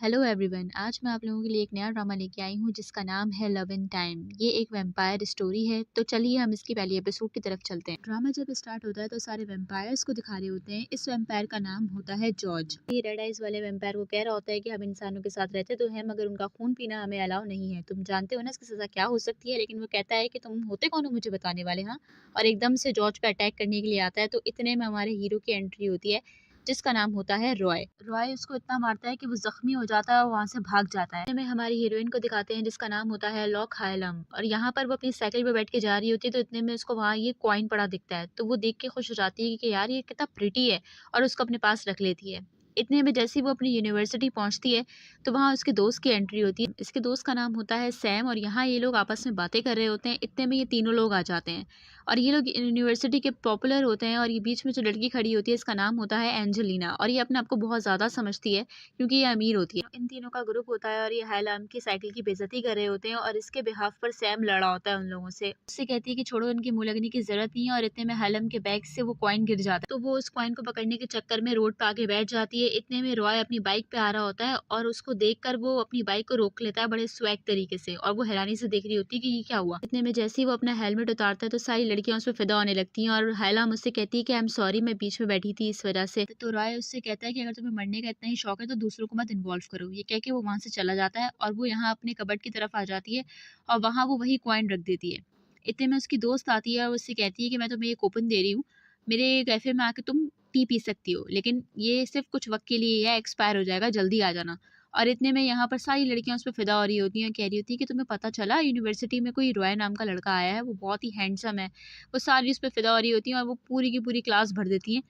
Hello everyone. आज मैं आप लोगों के लिए एक नया ड्रामा लेके आई हूँ जिसका नाम है लव इन टाइम। ये एक वैम्पायर स्टोरी है। तो चलिए हम इसकी पहली एपिसोड की तरफ चलते हैं। ड्रामा जब स्टार्ट होता है तो सारे वैम्पायर्स को दिखा रहे होते हैं। इस वैम्पायर का नाम होता है जॉर्ज। ये रेड आइज वाले वैम्पायर को कह रहा होता है कि हम इंसानों के साथ रहते तो हैं, मगर उनका खून पीना हमें अलाउ नहीं है। तुम जानते हो ना इसकी सजा क्या हो सकती है। लेकिन वो कहता है कि तुम होते कौन हो मुझे बताने वाले। हाँ, और एकदम से जॉर्ज पे अटैक करने के लिए आता है। तो इतने में हमारे हीरो की एंट्री होती है जिसका नाम होता है रॉय। रॉय उसको इतना मारता है कि वो जख्मी हो जाता है और वहां से भाग जाता है। में हमारी हीरोइन को दिखाते हैं जिसका नाम होता है लॉक हायलम, और यहाँ पर वो अपनी साइकिल पे बैठ के जा रही होती है। तो इतने में उसको वहाँ ये कॉइन पड़ा दिखता है। तो वो देख के खुश हो जाती है कि यार ये कितना प्रिटी है, और उसको अपने पास रख लेती है। इतने में जैसे ही वो अपनी यूनिवर्सिटी पहुंचती है तो वहाँ उसके दोस्त की एंट्री होती है। इसके दोस्त का नाम होता है सैम, और यहाँ ये लोग आपस में बातें कर रहे होते हैं। इतने में ये तीनों लोग आ जाते हैं और ये लोग यूनिवर्सिटी के पॉपुलर होते हैं। और ये बीच में जो लड़की खड़ी होती है इसका नाम होता है एंजेलिना, और ये अपने आप को बहुत ज़्यादा समझती है क्योंकि ये अमीर होती है। इन तीनों का ग्रुप होता है और ये हायलाम की साइकिल की बेइज्जती कर रहे होते हैं, और इसके बिहाफ पर सैम लड़ा होता है उन लोगों से। उससे कहती है कि छोड़ो, इनकी मुंह लगने की जरूरत नहीं है। और इतने में हायलाम के बैग से वो कॉइन गिर जाता है। तो वो उस कॉइन को पकड़ने के चक्कर में रोड पे आके बैठ जाती है। इतने में रॉय अपनी बाइक पे आ रहा होता है और उसको देखकर वो अपनी बाइक को रोक लेता है बड़े स्वैग तरीके से, और वो हैरानी से देख रही होती है कि ये क्या हुआ। इतने में जैसे ही वो अपना हेलमेट उतारता है तो सारी लड़कियां उस पर फिदा होने लगती हैं, और हायला मुझसे कहती है कि आई एम सॉरी, मैं बीच में बैठी थी इस वजह से। तो रॉय उससे कहता है कि अगर तुम्हें मरने का इतना ही शौक है तो दूसरों को मत इन्वॉल्व करो। ये कह के वो वहां से चला जाता है और वो यहाँ अपने कबर्ड की तरफ आ जाती है और वहां वो वही कॉइन रख देती है। इतने में उसकी दोस्त आती है और उससे कहती है कि मैं तुम्हें ये कूपन दे रही हूँ, मेरे कैफे में आके तुम टी पी सकती हो, लेकिन ये सिर्फ कुछ वक्त के लिए है, एक्सपायर हो जाएगा, जल्दी आ जाना। और इतने में यहाँ पर सारी लड़कियां उस पर फिदा हो रही होती हैं, कह रही होती है कि तुम्हें पता चला यूनिवर्सिटी में कोई रॉय नाम का लड़का आया है, वो बहुत ही हैंडसम है। वो सारी उस पर फिदा हो रही होती हैं और वो पूरी की पूरी क्लास भर देती हैं,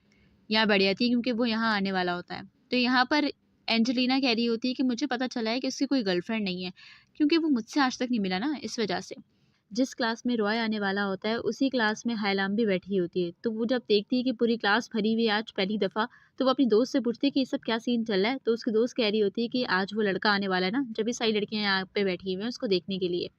यहाँ बढ़ जाती है क्योंकि वो यहाँ आने वाला होता है। तो यहाँ पर एंजेलिना कह रही होती है कि मुझे पता चला है कि उसकी कोई गर्लफ्रेंड नहीं है, क्योंकि वो मुझसे आज तक नहीं मिला ना, इस वजह से। जिस क्लास में रॉय आने वाला होता है उसी क्लास में हायलाम भी बैठी होती है। तो वो जब देखती है कि पूरी क्लास भरी हुई है आज पहली दफा, तो वो अपनी दोस्त से पूछती है कि ये सब क्या सीन चल रहा है। तो उसकी दोस्त कह रही होती है कि आज वो लड़का आने वाला है ना, जब भी सारी लड़कियां यहाँ पे बैठी हुई हैं उसको देखने के लिए।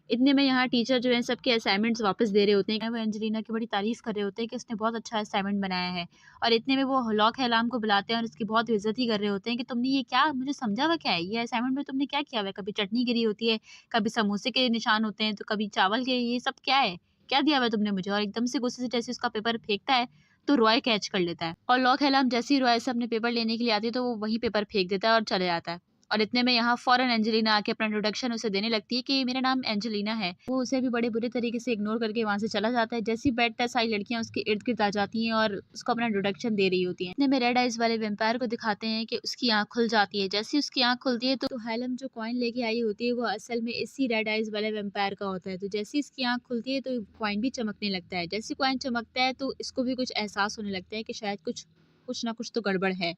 इतने में यहाँ टीचर जो है सबके असाइनमेंट्स वापस दे रहे होते हैं। वो एंजेलिना की बड़ी तारीफ कर रहे होते हैं कि उसने बहुत अच्छा असाइनमेंट बनाया है। और इतने में वो लॉक हैलाम को बुलाते हैं और उसकी बहुत बेइज्जती कर रहे होते हैं कि तुमने ये क्या, मुझे समझा हुआ क्या है, ये असाइनमेंट में तुमने क्या किया हुआ है। कभी चटनी गिरी होती है, कभी समोसे के निशान होते हैं, तो कभी चावल के, ये सब क्या है, क्या दिया हुआ है तुमने मुझे। और एकदम से गुस्से से जैसे उसका पेपर फेंकता है तो रॉय कैच कर लेता है, और लॉक हैलाम जैसे ही रॉय से अपने पेपर लेने के लिए आती है तो वो वही पेपर फेंक देता है और चले जाता है। और इतने में यहाँ फौरन एंजेलिना आके अपना इंट्रोडक्शन उसे देने लगती है कि मेरा नाम एंजेलिना है। वो उसे भी बड़े बुरे तरीके से इग्नोर करके वहां से चला जाता है। जैसे ही बैठता है सारी लड़कियां उसके इर्द गिर्द आ जाती हैं और उसको अपना इंट्रोडक्शन दे रही होती हैं। इतने में रेड आइज वाले वेम्पायर को दिखाते हैं कि उसकी आंख खुल जाती है। जैसे ही उसकी आंख खुलती है तो हायलम जो कॉइन लेके आई होती है वो असल में इसी रेड आइज वाले वेम्पायर का होता है। तो जैसे ही इसकी आंख खुलती है तो कॉइन भी चमकने लगता है। जैसे कॉइन चमकता है तो इसको भी कुछ एहसास होने लगता है कि शायद कुछ कुछ ना कुछ तो गड़बड़ है।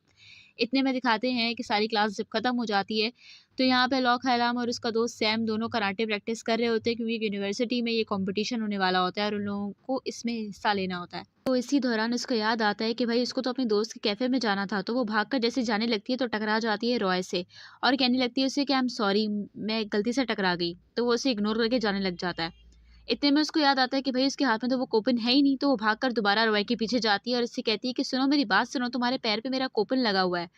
इतने में दिखाते हैं कि सारी क्लास जब खत्म हो जाती है तो यहाँ पे लॉक हैराम और उसका दोस्त सैम दोनों कराटे प्रैक्टिस कर रहे होते हैं, क्योंकि यूनिवर्सिटी में ये कंपटीशन होने वाला होता है और उन लोगों को इसमें हिस्सा लेना होता है। तो इसी दौरान उसको याद आता है कि भाई इसको तो अपने दोस्त के कैफे में जाना था। तो वो भागकर जैसे जाने लगती है तो टकरा जाती है रॉय से, और कहने लगती है उसे कि आई एम सॉरी, मैं गलती से टकरा गई। तो वो उसे इग्नोर करके जाने लग जाता है। इतने में उसको याद आता है कि भाई उसके हाथ में तो वो कूपन है ही नहीं। तो वो भागकर दोबारा रॉय के पीछे जाती है और इससे कहती है कि सुनो, मेरी बात सुनो, तुम्हारे पैर पे मेरा कूपन लगा हुआ है।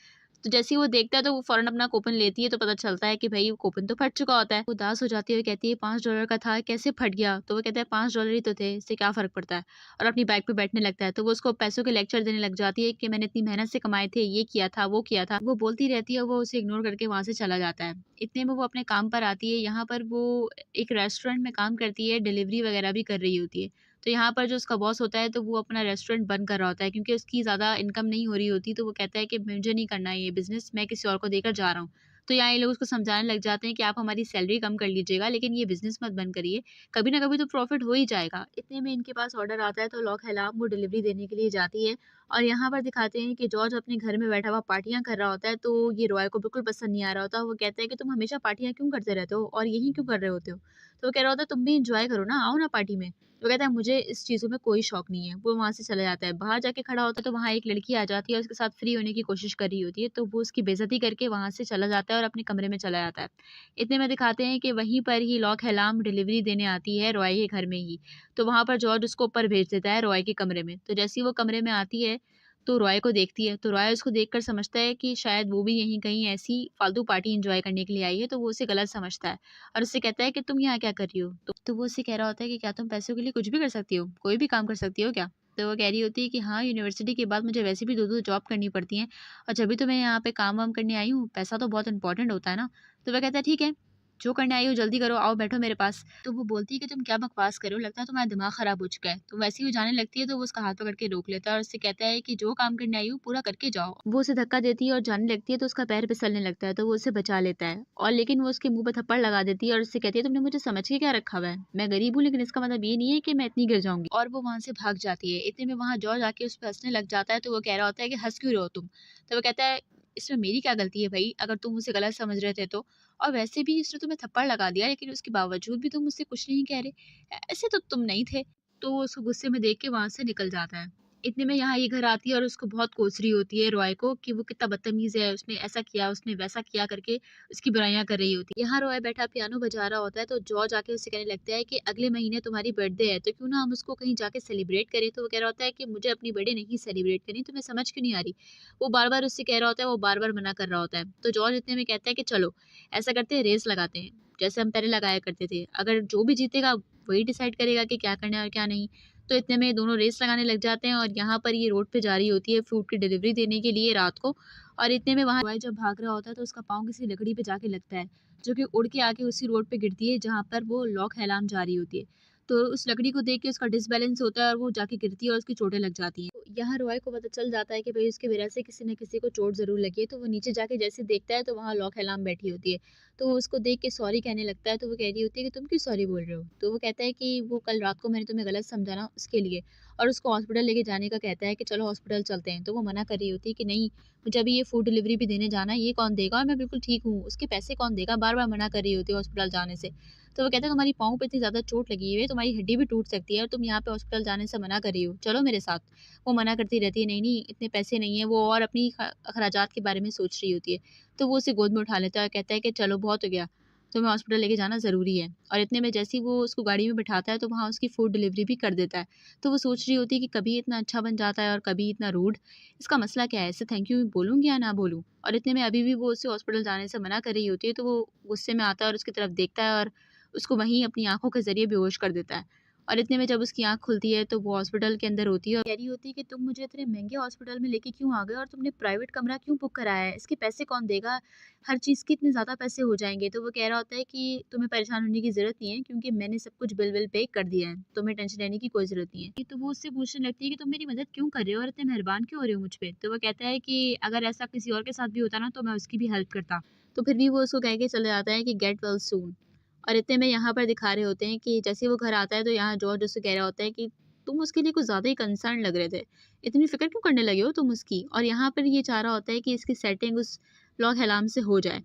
तो जैसे ही वो देखता है तो वो फौरन अपना कूपन लेती है। तो पता चलता है कि भाई वो कूपन तो फट चुका होता है। वो उदास हो जाती है और कहती है $5 का था, कैसे फट गया। तो वो कहता है $5 ही तो थे, इससे क्या फर्क पड़ता है। और अपनी बाइक पे बैठने लगता है। तो वो उसको पैसों के लेक्चर देने लग जाती है कि मैंने इतनी मेहनत से कमाए थे, ये किया था, वो किया था। वो बोलती रहती है और वो उसे इग्नोर करके वहां से चला जाता है। इतने में वो अपने काम पर आती है। यहाँ पर वो एक रेस्टोरेंट में काम करती है, डिलीवरी वगैरह भी कर रही होती है। तो यहाँ पर जो उसका बॉस होता है तो वो अपना रेस्टोरेंट बंद कर रहा होता है क्योंकि उसकी ज़्यादा इनकम नहीं हो रही होती। तो वो कहता है कि मुझे नहीं करना है ये बिज़नेस, मैं किसी और को देकर जा रहा हूँ। तो यहाँ ये लोग उसको समझाने लग जाते हैं कि आप हमारी सैलरी कम कर लीजिएगा, लेकिन ये बिज़नेस मत बंद करिए, कभी ना कभी तो प्रॉफ़िट हो ही जाएगा। इतने में इनके पास ऑर्डर आता है तो लॉक हैलाम वो डिलीवरी देने के लिए जाती है। और यहाँ पर दिखाते हैं कि जॉर्ज अपने घर में बैठा हुआ पार्टियाँ कर रहा होता है। तो ये रॉय को बिल्कुल पसंद नहीं आ रहा होता। वो कहता है कि तुम हमेशा पार्टियाँ क्यों करते रहते हो और यहीं क्यों कर रहे होते हो। तो वो कह रहा होता है तुम भी एन्जॉय करो ना, आओ ना पार्टी में। वो कहता है मुझे इस चीज़ों में कोई शौक नहीं है। वो वहाँ से चला जाता है। बाहर जाके खड़ा होता है तो वहाँ एक लड़की आ जाती है और उसके साथ फ्री होने की कोशिश कर रही होती है। तो वो उसकी बेइज़्ज़ती करके वहाँ से चला जाता है और अपने कमरे में चला जाता है। इतने में दिखाते हैं कि वहीं पर ही लॉक हैलाम डिलीवरी देने आती है रॉय के घर में ही। तो वहाँ पर जॉर्ज उसको ऊपर भेज देता है रॉय के कमरे में। तो जैसे ही वो कमरे में आती है तो रॉय को देखती है, तो रॉय उसको देखकर समझता है कि शायद वो भी यहीं कहीं ऐसी फालतू पार्टी एन्जॉय करने के लिए आई है, तो वो उसे गलत समझता है और उससे कहता है कि तुम यहाँ क्या कर रही हो? तो वो उससे कह रहा होता है कि क्या तुम पैसों के लिए कुछ भी कर सकती हो? कोई भी काम कर सकती हो क्या? तो वो कह रही होती है कि हाँ, यूनिवर्सिटी के बाद मुझे वैसे भी 2-2 जॉब करनी पड़ती हैं और जब भी तो मैं यहाँ पे काम-वाम करने आई हूँ, पैसा तो बहुत इम्पोर्टेंट होता है ना। तो वह कहता है ठीक है, जो करने आई हो जल्दी करो, आओ बैठो मेरे पास। तो वो बोलती है कि तुम क्या बकवास कर रहे हो? लगता है तुम्हारा दिमाग खराब हो चुका है। तो वैसे ही वो जाने लगती है तो वो उसका हाथ पकड़ के रोक लेता है और उससे कहता है कि जो काम करने आई हो पूरा करके जाओ। वो उसे धक्का देती है और जाने लगती है तो उसका पैर फिसलने लगता है तो वो उसे बचा लेता है और लेकिन वो उसके मुँह पे थप्पड़ लगा देती है और उससे कहती है तुमने मुझे समझ के क्या रखा हुआ है? मैं गरीब हूँ लेकिन इसका मतलब ये नहीं है कि मैं इतनी गिर जाऊँगी। और वो वहाँ से भाग जाती है। इतने में वहाँ जॉर्ज आके उस पे हँसने लग जाता है तो वो कह रहा होता है कि हँस क्यों रहे हो तुम? तो वो कहता है इसमें मेरी क्या गलती है भई अगर तुम मुझे गलत समझ रहे थे तो? और वैसे भी उसने तुम्हें थप्पड़ लगा दिया लेकिन उसके बावजूद भी तुम मुझसे कुछ नहीं कह रहे। ऐसे तो तुम नहीं थे। तो वो उसको गुस्से में देख के वहाँ से निकल जाता है। इतने में यहाँ ये घर आती है और उसको बहुत कोस रही होती है रॉय को कि वो कितना बदतमीज़ है, उसने ऐसा किया, उसने वैसा किया करके उसकी बुराइयाँ कर रही होती है। यहाँ रॉय बैठा पियानो बजा रहा होता है तो जॉर्ज आके उससे कहने लगता है कि अगले महीने तुम्हारी बर्थडे है तो क्यों ना हम उसको कहीं जाके सेलिब्रेट करें? तो वो कह रहा होता है कि मुझे अपनी बर्थडे नहीं सेलिब्रेट करनी, तुम्हें समझ क्यों नहीं आ रही? वो बार-बार उससे कह रहा होता है, वो बार-बार मना कर रहा होता है। तो जॉर्ज इतने में कहता है कि चलो ऐसा करते हैं रेस लगाते हैं, जैसे हम पहले लगाया करते थे। अगर जो भी जीतेगा वही डिसाइड करेगा कि क्या करना है और क्या नहीं। तो इतने में दोनों रेस लगाने लग जाते हैं और यहाँ पर ये रोड पे जा रही होती है फूड की डिलीवरी देने के लिए रात को और इतने में वहाँ रॉय जब भाग रहा होता है तो उसका पाँव किसी लकड़ी पे जाके लगता है, जो कि उड़ के आके उसी रोड पे गिरती है जहाँ पर वो लॉक हैलाम जा रही होती है। तो उस लकड़ी को देख के उसका डिसबैलेंस होता है और वो जाके गिरती है और उसकी चोटें लग जाती हैं। तो यहाँ रॉय को पता चल जाता है कि भई उसकी वजह से किसी न किसी को चोट ज़रूर लगी है, तो वो नीचे जाके जैसे देखता है तो वहाँ लॉक हैलाम बैठी होती है। तो वो उसको देख के सॉरी कहने लगता है तो वो कह रही होती है कि तुम क्यों सॉरी बोल रहे हो? तो वो कहता है कि वो कल रात को मैंने तुम्हें गलत समझा ना उसके लिए और उसको हॉस्पिटल लेके जाने का कहता है कि चलो हॉस्पिटल चलते हैं। तो वो मना कर रही होती है कि नहीं, मुझे अभी ये फूड डिलीवरी भी देने जाना है, ये कौन देगा और मैं बिल्कुल ठीक हूँ, उसके पैसे कौन देगा? बार-बार मना कर रही होती है हॉस्पिटल जाने से। तो वो कहता है तुम्हारी पाँव पे इतनी ज़्यादा चोट लगी हुई है, तुम्हारी हड्डी भी टूट सकती है और तुम यहाँ पे हॉस्पिटल जाने से मना कर रही हो, चलो मेरे साथ। वो मना करती रहती है, नहीं-नहीं इतने पैसे नहीं है, वो और अपनी अखराजात के बारे में सोच रही होती है। तो वो उसे गोद में उठा लेता है और कहता है कि चलो बहुत हो गया, तुम्हें हॉस्पिटल लेके जाना ज़रूरी है। और इतने में जैसे ही वो उसको गाड़ी में बिठाता है तो वहाँ उसकी फूड डिलीवरी भी कर देता है। तो वो सोच रही होती है कि कभी इतना अच्छा बन जाता है और कभी इतना रूड, इसका मसला क्या है? इससे थैंक यू बोलूँ या ना बोलूँ? और इतने में अभी भी वो उसे हॉस्पिटल जाने से मना कर रही होती है, तो वो गुस्से में आता है और उसकी तरफ देखता है और उसको वहीं अपनी आँखों के ज़रिए बेहोश कर देता है। और इतने में जब उसकी आँख खुलती है तो वो हॉस्पिटल के अंदर होती है और कह रही होती है कि तुम मुझे इतने महँगे हॉस्पिटल में लेके क्यों आ गए और तुमने प्राइवेट कमरा क्यों बुक कराया है? इसके पैसे कौन देगा? हर चीज़ के इतने ज़्यादा पैसे हो जाएँगे। तो वो कह रहा होता है कि तुम्हें परेशान होने की ज़रूरत नहीं है क्योंकि मैंने सब कुछ बिल-विल पे कर दिया है। तुम्हें टेंशन लेने की कोई ज़रूरत नहीं है। तो वो उससे पूछने लगती है कि तुम मेरी मदद क्यों कर रहे हो और इतने मेहरबान क्यों हो रहे हो मुझ पे? तो वो कहता है कि अगर ऐसा किसी और के साथ भी होता ना तो मैं उसकी भी हेल्प करता। तो फिर भी वो उसको कह के चले जाता है कि गेट वेल सून। और इतने में यहाँ पर दिखा रहे होते हैं कि जैसे ही वो घर आता है तो यहाँ जॉर्ज उससे कह रहा होता है कि तुम उसके लिए कुछ ज़्यादा ही कंसर्न लग रहे थे। इतनी फ़िक्र क्यों करने लगे हो तुम उसकी? और यहाँ पर ये चाह रहा होता है कि इसकी सेटिंग उस लॉग अलार्म से हो जाए।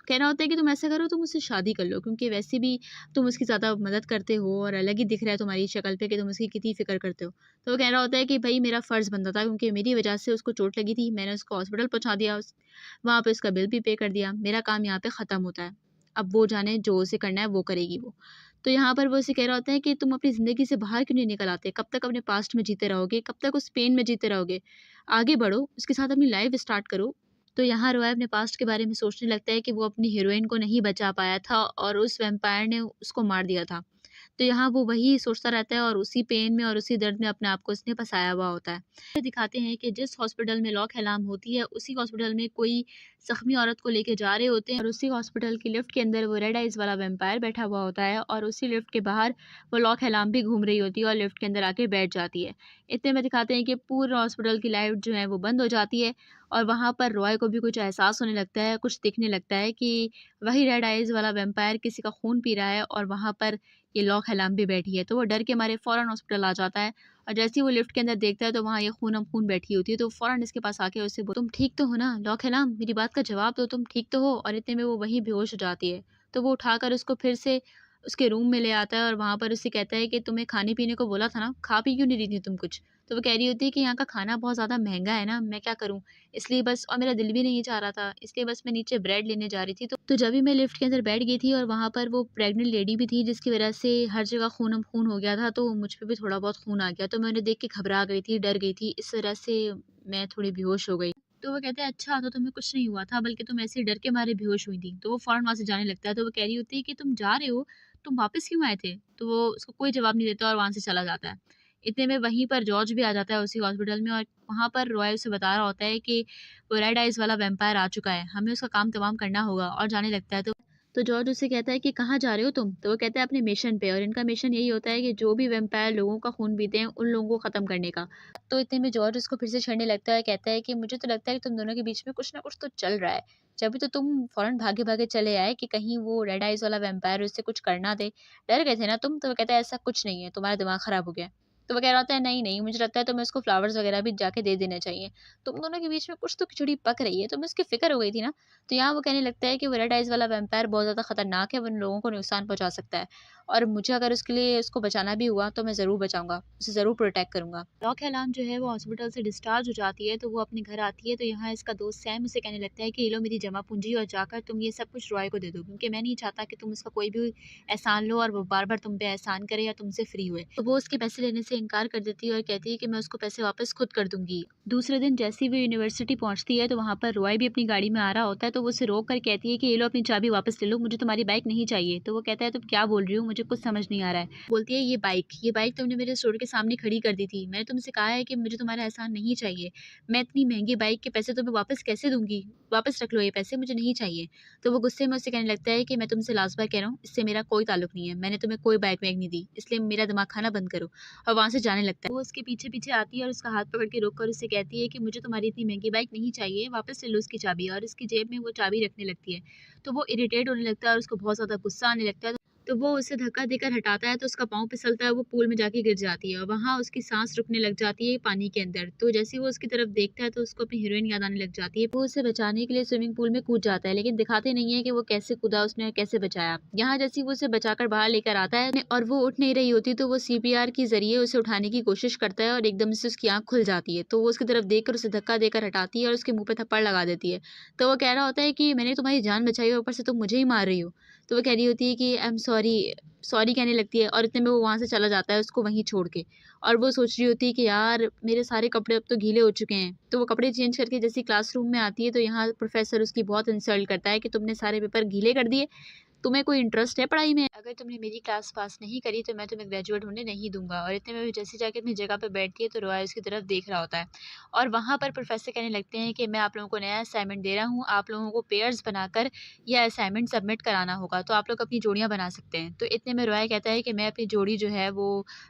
कह रहा होता है कि तुम ऐसा करो तुम उससे शादी कर लो क्योंकि वैसे भी तुम उसकी ज़्यादा मदद करते हो और अलग ही दिख रहा है तुम्हारी शक्ल पे कि तुम उसकी कितनी फ़िक्र करते हो। तो वो कह रहा होता है कि भई मेरा फ़र्ज़ बनता था क्योंकि मेरी वज़ह से उसको चोट लगी थी, मैंने उसको हॉस्पिटल पहुँचा दिया वहाँ पे उसका बिल भी पे कर दिया। मेरा काम यहाँ पे ख़त्म होता है। अब वो जाने जो उसे करना है वो करेगी वो। तो यहाँ पर वो उसे कह रहा होता है कि तुम अपनी ज़िंदगी से बाहर क्यों नहीं निकल आते? कब तक अपने पास्ट में जीते रहोगे? कब तक उस पेन में जीते रहोगे? आगे बढ़ो, उसके साथ अपनी लाइफ़ स्टार्ट करो। तो यहाँ रोय अपने पास्ट के बारे में सोचने लगता है कि वो अपनी हीरोइन को नहीं बचा पाया था और उस वैम्पायर ने उसको मार दिया था। तो यहाँ वो वही सोचता रहता है और उसी पेन में और उसी दर्द में अपने आप को उसने फँसाया हुआ होता है। ये दिखाते हैं कि जिस हॉस्पिटल में लॉक अलार्म होती है, उसी हॉस्पिटल में कोई ज़ख्मी औरत को लेके जा रहे होते हैं और उसी हॉस्पिटल की लिफ्ट के अंदर वो रेड आइज़ वाला वैम्पायर बैठा हुआ होता है और उसी लिफ्ट के बाहर वो लॉक अलार्म भी घूम रही होती है और लिफ्ट के अंदर आके बैठ जाती है। इतने में दिखाते हैं कि पूरे हॉस्पिटल की लाइट जो है वो बंद हो जाती है और वहाँ पर रॉय को भी कुछ एहसास होने लगता है, कुछ दिखने लगता है कि वही रेड आइज़ वाला वैम्पायर किसी का खून पी रहा है और वहाँ पर ये लॉक अलार्म भी बैठी है। तो वो डर के मारे फ़ौरन हॉस्पिटल आ जाता है और जैसे ही वो लिफ्ट के अंदर देखता है तो वहाँ ये खून-हम-खून बैठी होती है। तो फ़ौरन इसके पास आके उससे तुम ठीक तो हो ना? लॉक अलार्म मेरी बात का जवाब दो, तुम ठीक तो हो? और इतने में वो वहीं बेहोश हो जाती है। तो वो उठाकर उसको फिर से उसके रूम में ले आता है और वहाँ पर उससे कहता है कि तुम्हें खाने-पीने को बोला था ना, खा पी क्यों नहीं रही थी तुम कुछ? तो वो कह रही होती है कि यहाँ का खाना बहुत ज़्यादा महँगा है ना, मैं क्या करूँ? इसलिए बस और मेरा दिल भी नहीं चाह रहा था, इसलिए बस मैं नीचे ब्रेड लेने जा रही थी। तो जब भी मैं लिफ्ट के अंदर बैठ गई थी और वहाँ पर वो प्रेग्नेंट लेडी भी थी जिसकी वज़ह से हर जगह खून-हम-खून हो गया था, तो मुझ पे भी थोड़ा बहुत खून आ गया। तो मैं उन्हें देख के घबरा गई थी, डर गई थी। इस वज़ह से मैं थोड़ी बेहोश हो गई। तो वो कहते हैं अच्छा तो तुम्हें कुछ नहीं हुआ था बल्कि तुम ऐसे ही डर के मारे बेहोश हुई थी। तो वो फ़ौरन वहाँ से जाने लगता है। तो वो कह रही होती है कि तुम जा रहे हो, तुम वापस क्यों आए थे? तो वो उसको कोई जवाब नहीं देता और वहाँ से चला जाता है। इतने में वहीं पर जॉर्ज भी आ जाता है उसी हॉस्पिटल में और वहाँ पर रॉय उसे बता रहा होता है कि वो रेड आइज़ वाला वैम्पायर आ चुका है, हमें उसका काम तमाम करना होगा और जाने लगता है। तो जॉर्ज उससे कहता है कि कहाँ जा रहे हो तुम? तो वो कहता है अपने मिशन पे और इनका मिशन यही होता है कि जो भी वैम्पायर लोगों का खून पीते हैं, उन लोगों को ख़त्म करने का। तो इतने में जॉर्ज उसको फिर से छेड़ने लगता है, कहता है कि मुझे तो लगता है कि तुम दोनों के बीच में कुछ ना कुछ तो चल रहा है। जभी तो तुम फ़ौरन भागे-भागे चले आए कि कहीं वो रेड आइज़ वाला वैम्पायर उससे कुछ कर ना दे। डर गए थे ना तुम? तो वो कहता है ऐसा कुछ नहीं है, तुम्हारा दिमाग ख़राब हो गया है। तो वो कह रहा होता है नहीं, नहीं मुझे लगता है तुम्हें उसको फ्लावर्स वग़ैरह भी जाके दे देने चाहिए। तुम दोनों के बीच में कुछ तो खिचड़ी पक रही है, तुम्हें उसकी फ़िक्र हो गई थी ना? तो यहाँ वो कहने लगता है कि वो रेड आइज़ वाला वैम्पायर बहुत ज़्यादा खतरनाक है, वो इन लोगों को नुकसान पहुँचा सकता है और मुझे अगर उसके लिए उसको बचाना भी हुआ तो मैं ज़रूर बचाऊँगा, उसे ज़रूर प्रोटेक्ट करूँगा। रॉक एलार्म जो है वो हॉस्पिटल से डिस्चार्ज हो जाती है तो वो अपने घर आती है तो यहाँ इसका दोस्त सैम उसे कहने लगता है कि ये लो मेरी जमा पूँजी और जाकर तुम ये सब कुछ रॉय को दे दो क्योंकि मैं नहीं चाहता कि तुम उसका कोई भी एहसान लो और वो बार-बार तुम पे एहसान करे या तुमसे फ्री हुए। तो वो उसके पैसे लेने से इनकार कर देती है और कहती है कि मैं उसको पैसे वापस खुद कर दूँगी। दूसरे दिन जैसे ही वो यूनिवर्सिटी पहुँचती है तो वहाँ पर रॉय भी अपनी गाड़ी में आ रहा होता है तो वो उसे रोक कर कहती है कि ये लो अपनी चाबी वापस ले लो, मुझे तुम्हारी बाइक नहीं चाहिए। तो वो कहता है तुम क्या बोल रही हो? मुझे कुछ समझ नहीं आ रहा है। बोलती है ये बाइक तुमने मेरे स्टोर के सामने खड़ी कर दी थी। मैंने तुमसे कहा है कि मुझे तुम्हारा एहसान नहीं चाहिए। मैं इतनी महँगी बाइक के पैसे तुम्हें वापस कैसे दूँगी? वापस रख लो ये पैसे मुझे नहीं चाहिए। तो वो गुस्से में उससे कहने लगता है कि मैं तुमसे लास्ट बार कह रहा हूँ, इससे मेरा कोई ताल्लुक नहीं है। मैंने तुम्हें कोई बाइक वाइक नहीं दी, इसलिए मेरा दिमाग खाना बंद करो। और वहाँ से जाने लगता है। वो उसके पीछे-पीछे आती है और उसका हाथ पकड़ के रोक कर उससे कहती है कि मुझे तुम्हारी इतनी महँगी बाइक नहीं चाहिए, वापस ले लो उसकी चाबी और उसकी जेब में वो चाबी रखने लगती है। तो वो इरिटेट होने लगता है और उसको बहुत ज़्यादा गुस्सा आने लगता है। तो वो उसे धक्का देकर हटाता है तो उसका पाँव फिसलता है, वो पूल में जाके गिर जाती है और वहाँ उसकी साँस रुकने लग जाती है पानी के अंदर। तो जैसे ही वो उसकी तरफ देखता है तो उसको अपनी हीरोइन याद आने लग जाती है। वो उसे बचाने के लिए स्विमिंग पूल में कूद जाता है लेकिन दिखाते नहीं है कि वो कैसे कूदा, उसने कैसे बचाया। यहाँ जैसे ही वो उसे बचाकर बाहर लेकर आता है और वो उठ नहीं रही होती तो वो सीपीआर के ज़रिए उसे उठाने की कोशिश करता है और एकदम से उसकी आँख खुल जाती है। तो वो उसकी तरफ देखकर उसे धक्का देकर हटाती है और उसके मुँह पे थप्पड़ लगा देती है। तो वो कह रहा होता है कि मैंने तुम्हारी जान बचाई और ऊपर से तुम मुझे ही मार रही हो। तो वो कह रही होती है कि आई एम सॉरी, सॉरी कहने लगती है और इतने में वो वहाँ से चला जाता है उसको वहीं छोड़ के। और वो सोच रही होती है कि यार मेरे सारे कपड़े अब तो गीले हो चुके हैं। तो वो कपड़े चेंज करके जैसे ही क्लासरूम में आती है तो यहाँ प्रोफ़ेसर उसकी बहुत इंसल्ट करता है कि तुमने सारे पेपर गीले कर दिए, तुम्हें कोई इंटरेस्ट है पढ़ाई में? अगर तुमने मेरी क्लास पास नहीं करी तो मैं तुम्हें ग्रेजुएट होने नहीं दूँगा। और इतने में वो जैसे जाके अपनी जगह पे बैठती है तो रॉय उसकी तरफ देख रहा होता है। और वहाँ पर प्रोफ़ेसर कहने लगते हैं कि मैं आप लोगों को नया असाइनमेंट दे रहा हूँ, आप लोगों को पेयर्स बनाकर यह असाइनमेंट सबमिट कराना होगा, तो आप लोग अपनी जोड़ियाँ बना सकते हैं। तो इतने में रॉय कहता है कि मैं अपनी जोड़ी जो है वो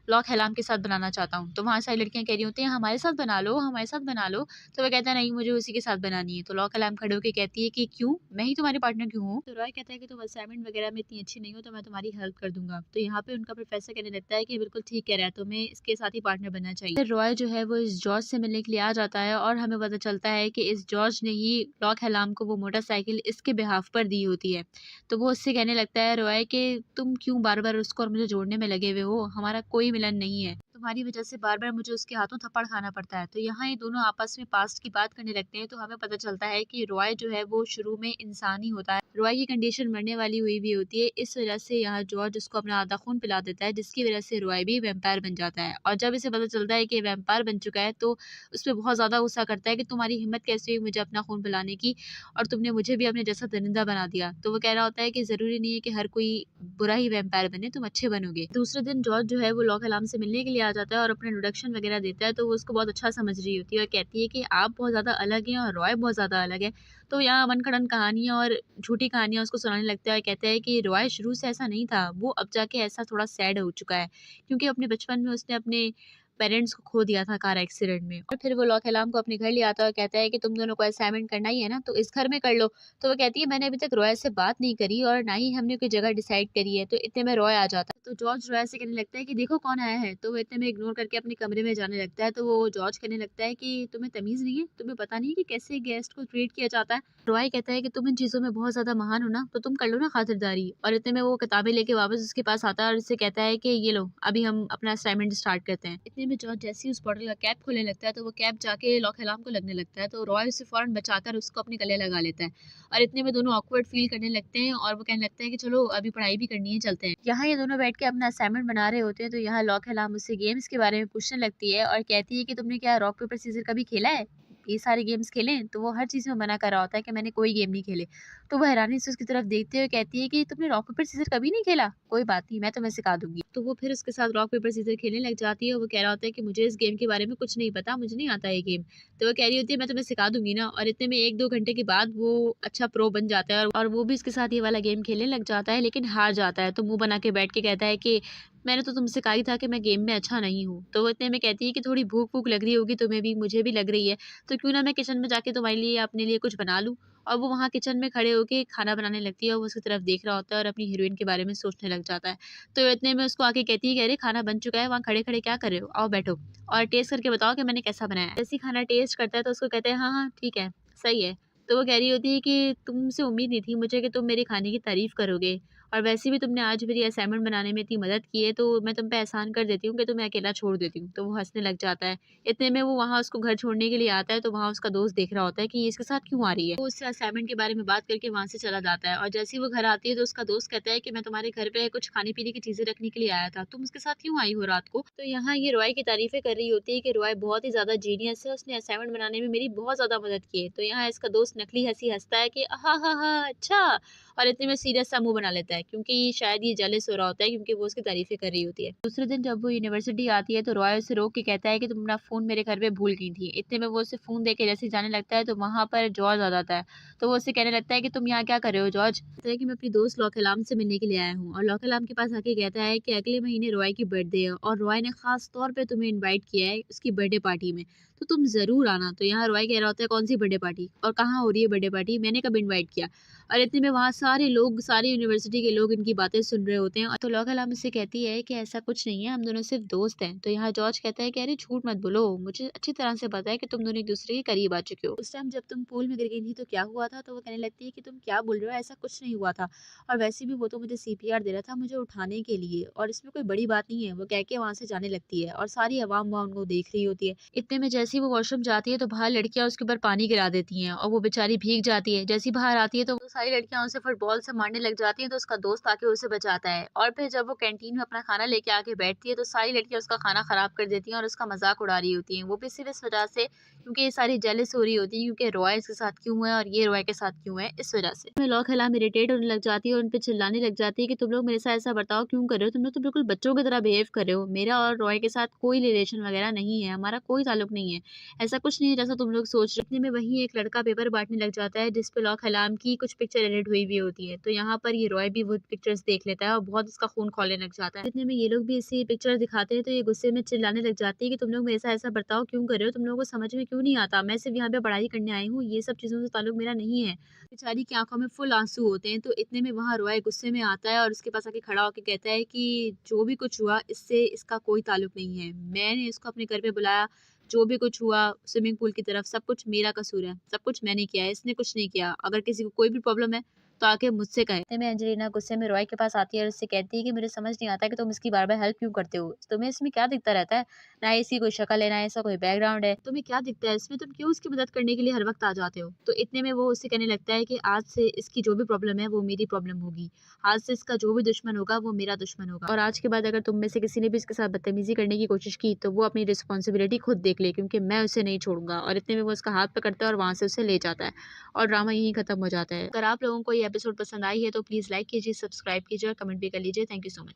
लॉक हेलाम के साथ बनाना चाहता हूँ। तो वहाँ सारी लड़कियाँ कह रही होती हैं हमारे साथ बना लो, हमारे साथ बना लो। तो वो कहता है नहीं मुझे उसी के साथ बनानी है। तो लॉक हेलाम खड़े होके कहती है कि क्यों? मैं ही तुम्हारी पार्टनर क्यों हूँ? तो रॉय कहता है कि तुम असाइनमेंट वगैरह में इतनी अच्छी नहीं हो तो मैं तुम्हारी हेल्प कर दूँगा। तो यहाँ पे उनका प्रोफ़ेसर कहने लगता है कि बिल्कुल ठीक कह रहा है, तुम्हें इसके साथ ही पार्टनर बनना चाहिए। फिर रॉय जो है वो इस जॉर्ज से मिलने के लिए आ जाता है और हमें पता चलता है कि इस जॉर्ज ने ही लॉक हेलाम को वो मोटरसाइकिल इसके बिहाफ़ पर दी होती है। तो वो उससे कहने लगता है रॉय कि तुम क्यों बार-बार उसको और मुझे जोड़ने में लगे हुए हो? हमारा कोई मिलन नहीं है। तुम्हारी वज़ह से बार-बार मुझे उसके हाथों थप्पड़ खाना पड़ता है। तो यहाँ ये दोनों आपस में पास्ट की बात करने लगते हैं तो हमें पता चलता है कि रॉय जो है वो शुरू में इंसान ही होता है। रॉय की कंडीशन मरने वाली हुई भी होती है। इस वज़ह से यहाँ जॉर्ज उसको अपना आधा खून पिला देता है जिसकी वज़ह से रॉय भी वैम्पायर बन जाता है। और जब इसे पता चलता है कि ये वैम्पायर बन चुका है तो उस पे बहुत ज़्यादा गुस्सा करता है कि तुम्हारी हिम्मत कैसे हुई मुझे अपना खून पिलाने की और तुमने मुझे भी अपने जैसा दरिंदा बना दिया। तो वो कह रहा होता है कि ज़रूरी नहीं है कि हर कोई बुरा ही वैम्पायर बने, तुम अच्छे बनोगे। दूसरे दिन जॉर्ज जो है वो लॉक अलार्म से मिलने के लिए आ जाता है और अपना इंट्रोडक्शन वगैरह देता है तो वो उसको बहुत अच्छा समझ रही होती है और कहती है कि आप बहुत ज़्यादा अलग हैं और रॉय बहुत ज़्यादा अलग है। तो यहाँ मनगढ़ंत कहानियाँ और झूठी कहानियाँ उसको सुनाने लगता है और कहता है कि रॉय शुरू से ऐसा नहीं था, वो अब जाके ऐसा थोड़ा सैड हो चुका है क्योंकि अपने बचपन में उसने अपने पेरेंट्स को खो दिया था कार एक्सीडेंट में। और फिर वो लॉक अलार्म को अपने घर ले आता है और कहता है कि तुम दोनों को असाइनमेंट करना ही है ना तो इस घर में कर लो। तो वो कहती है मैंने अभी तक रॉय से बात नहीं करी और ना ही हमने कोई जगह डिसाइड करी है। तो इतने में रॉय आ जाता है तो जॉर्ज रॉय से कहने लगता है कि देखो कौन आया है। तो वो इतने में इग्नोर करके अपने कमरे में जाने लगता है तो वो जॉर्ज कहने लगता है कि तुम्हें तमीज नहीं है, तुम्हें पता नहीं है कि कैसे गेस्ट को ट्रीट किया जाता है। रॉय कहता है कि तुम इन चीजों में बहुत ज्यादा महान हो ना तो तुम कर लो ना खातिरदारी। और इतने में वो किताबें लेके वापस उसके पास आता है और उससे कहता है कि ये लो अभी हम अपना असाइनमेंट स्टार्ट करते हैं। इतने में जॉर्ज जैसे ही उस बॉटल का कैप खोलने लगता है तो वो कैप जाके लॉक अलार्म को लगने लगता है तो रॉय उसे फौरन बचाकर उसको अपने गले लगा लेता है। और इतने में दोनों ऑकवर्ड फील करने लगते हैं और वो कहने लगता है कि चलो अभी पढ़ाई भी करनी है चलते हैं। यहाँ ये दोनों बैठ के अपना असाइनमेंट बना रहे होते हैं तो यहाँ लॉक अलार्म उससे गेम्स के बारे में पूछने लगती है और कहती है कि तुमने क्या रॉक पेपर सीजर कभी खेला है? ये सारे गेम्स खेलें? तो वो हर चीज़ में मना कर रहा होता है कि मैंने कोई गेम नहीं खेले। तो वो हैरानी से उसकी तरफ देखते हुए कहती है कि तुमने रॉक पेपर सीज़र कभी नहीं खेला? कोई बात नहीं, मैं तुम्हें सिखा दूँगी। तो वो फिर उसके साथ रॉक पेपर सीज़र खेलने लग जाती है और वो कह रहा होता है कि मुझे इस गेम के बारे में कुछ नहीं पता, मुझे नहीं आता ये गेम। तो वो कह रही होती है मैं तुम्हें सिखा दूँगी ना, और इतने में 1-2 घंटे के बाद वो अच्छा प्रो बन जाता है और वो भी उसके साथ ये वाला गेम खेलने लग जाता है, लेकिन हार जाता है। तो मुँह बना के बैठ के कहता है कि मैंने तो तुमसे कहा ही था कि मैं गेम में अच्छा नहीं हूँ। तो वो इतने में कहती है कि थोड़ी भूख-वूख लग रही होगी तुम्हें भी, मुझे भी लग रही है, तो क्यों ना मैं किचन में जाके तुम्हारे लिए अपने लिए कुछ बना लूँ। और वो वहाँ किचन में खड़े होके खाना बनाने लगती है और वो उसकी तरफ देख रहा होता है और अपनी हीरोइन के बारे में सोचने लग जाता है। तो इतने में उसको आके कहती है कि अरे खाना बन चुका है, वहाँ खड़े-खड़े क्या कर रहे हो? आओ बैठो और टेस्ट करके बताओ कि मैंने कैसा बनाया है। जैसे ही खाना टेस्ट करता है तो उसको कहते हैं हाँ, हाँ, ठीक है, सही है। तो वो कह रही होती है कि तुमसे उम्मीद नहीं थी मुझे कि तुम मेरे खाने की तारीफ़ करोगे, और वैसे भी तुमने आज मेरी असाइनमेंट बनाने में इतनी मदद की है, तो मैं तुम पे एहसान कर देती हूँ कि तुम्हें अकेला छोड़ देती हूँ। तो वो हँसने लग जाता है। इतने में वो वहाँ उसको घर छोड़ने के लिए आता है, तो वहाँ उसका दोस्त देख रहा होता है कि ये इसके साथ क्यों आ रही है। वो उससे असाइनमेंट के बारे में बात करके वहाँ से चला जाता है और जैसे ही वो घर आती है तो उसका दोस्त कहता है कि मैं तुम्हारे घर पे कुछ खाने-पीने की चीज़ें रखने के लिए आया था। तुम उसके साथ क्यों आई हो रात को? तो यहाँ ये रॉय की तारीफ़ें कर रही होती है कि रॉय बहुत ही ज़्यादा जीनियस है, उसने असाइनमेंट बनाने में मेरी बहुत ज़्यादा मदद की है। तो यहाँ इसका दोस्त नकली हँसी हँसता है कि हा, हा, हा, अच्छा! और इतने में सीरियस सा मुँह बना लेता है क्योंकि शायद ये जेलस हो रहा होता है क्योंकि वो उसकी तारीफ़ें कर रही होती है। दूसरे दिन जब वो यूनिवर्सिटी आती है तो रॉय उसे रोक के कहता है कि तुम अपना फ़ोन मेरे घर पे भूल गई थी। इतने में वो उसे फ़ोन दे के जैसे ही जाने लगता है तो वहाँ पर जॉर्ज आ जाता है। तो वो उससे कहने लगता है कि तुम यहाँ क्या कर रहे हो जॉर्ज? कहता है कि मैं अपनी दोस्त लौकेलाम से मिलने के लिए आया हूँ, और लौकेलाम के पास आके कहता है कि अगले महीने रॉय की बर्थडे है और रॉय ने ख़ास तौर पे तुम्हें इनवाइट किया है उसकी बर्थडे पार्टी में। तो तुम ज़रूर आना। तो यहाँ रॉय कह रहा होता है कौन सी बर्थडे पार्टी और कहाँ हो रही है बर्थडे पार्टी? मैंने कब इनवाइट किया? और इतने में वहाँ सारे लोग, सारी यूनिवर्सिटी के लोग इनकी बातें सुन रहे होते हैं। और तो लौका लाम से कहती है कि ऐसा कुछ नहीं है, हम दोनों सिर्फ दोस्त हैं। तो यहाँ जॉर्ज कहता है कि अरे झूठ मत बोलो, मुझे अच्छी तरह से पता है कि तुम दोनों एक दूसरे के करीब आ चुके हो। उस टाइम जब तुम पूल में गिर गई थी तो क्या हुआ था? तो वो कहने लगती है कि तुम क्या बोल रहे हो, ऐसा कुछ नहीं हुआ था, और वैसे भी वो तो मुझे सीपीआर दे रहा था मुझे उठाने के लिए, और इसमें कोई बड़ी बात नहीं है। वो कह के वहां से जाने लगती है और सारी अवाम वहाँ उनको देख रही होती है। इतने में जैसे ही वो वॉशरूम जाती है तो बाहर लड़कियां उसके ऊपर पानी गिरा देती हैं और वो बेचारी भीग जाती है। जैसी बाहर आती है तो वो सारी लड़कियां उसे फुटबॉल से मारने लग जाती हैं, तो उसका दोस्त आके उसे बचाता है। और फिर जब वो कैंटीन में अपना खाना लेके आके बैठती है तो सारी लड़कियां उसका खाना खराब कर देती हैं और उसका मजाक उड़ा रही होती हैं। वो भी सिर्फ इस वजह से क्योंकि ये सारी जेलस हो रही होती है क्योंकि रॉय इसके साथ क्यों है और ये रॉय के साथ क्यों है, इस वजह से। मैं लौक हलाम इरिटेट होने लग जाती है और उन पे चिल्लाने लग जाती है कि तुम लोग मेरे साथ ऐसा बर्ताव क्यों कर रहे हो, तुम लोग तो बिल्कुल बच्चों की तरह बिहेव कर रहे हो। मेरा और रॉय के साथ कोई रिलेशन वगैरह नहीं है, हमारा कोई ताल्लुक नहीं है, ऐसा कुछ नहीं है जैसा तुम लोग सोच रहे हो। इतने में वहीं एक लड़का पेपर बांटने लग जाता है जिस पे लौक हलाम की कुछ पिक्चर एडिट हुई हुई होती है। तो यहाँ पर ये रॉय भी वो पिक्चर्स देख लेता है और बहुत इसका खून खौलने लग जाता है। इतने में ये लोग भी इसी पिक्चर दिखाते हैं तो ये गुस्से में चिल्लाने लग जाती है कि तुम लोग मेरे साथ ऐसा बर्ताव क्यों कर रहे हो, तुम लोगों को समझ में क्यों नहीं आता, मैं सिर्फ यहाँ पे पढ़ाई करने आई हूँ, ये सब चीजों से ताल्लुक मेरा नहीं है। बेचारी की आंखों में फुल आंसू होते हैं। तो इतने में वहाँ रॉय गुस्से में आता है और उसके पास आके खड़ा होकर कहता है कि जो भी कुछ हुआ इससे इसका कोई ताल्लुक नहीं है, मैंने इसको अपने घर पे बुलाया, जो भी कुछ हुआ स्विमिंग पूल की तरफ सब कुछ मेरा कसूर है, सब कुछ मैंने किया है, इसने कुछ नहीं किया। अगर किसी को कोई भी प्रॉब्लम है तो आके मुझसे कहे। इतने में एंजेलिना गुस्से में रॉय के पास आती है और उससे कहती है कि मुझे समझ नहीं आता कि तुम इसकी बार-बार हेल्प क्यों करते हो? तुम्हें इसमें क्या दिखता रहता है? ना इसकी कोई शक्ल है, ना ऐसा कोई बैकग्राउंड है। तुम्हें क्या दिखता है इसमें? तुम क्यों उसकी मदद करने के लिए हर वक़्त आ जाते हो? तो इतने में वो उससे कहने लगता है कि आज से इसकी जो भी प्रॉब्लम है वो मेरी प्रॉब्लम होगी। आज से इसका जो भी दुश्मन होगा वो मेरा दुश्मन होगा। और आज के बाद अगर तुम में से किसी ने भी इसके साथ बदतमीज़ी करने की कोशिश की तो वो अपनी रिस्पॉन्सिबिलिटी खुद देख ले क्योंकि मैं उसे नहीं छोड़ूँगा। और इतने में वो उसका हाथ पकड़ता है और वहाँ से उसे ले जाता है और ड्रामा यहीं खत्म हो जाता है। अगर आप लोगों को ये एपिसोड पसंद आई है तो प्लीज़ लाइक कीजिए, सब्सक्राइब कीजिए और कमेंट भी कर लीजिए। Thank you so much.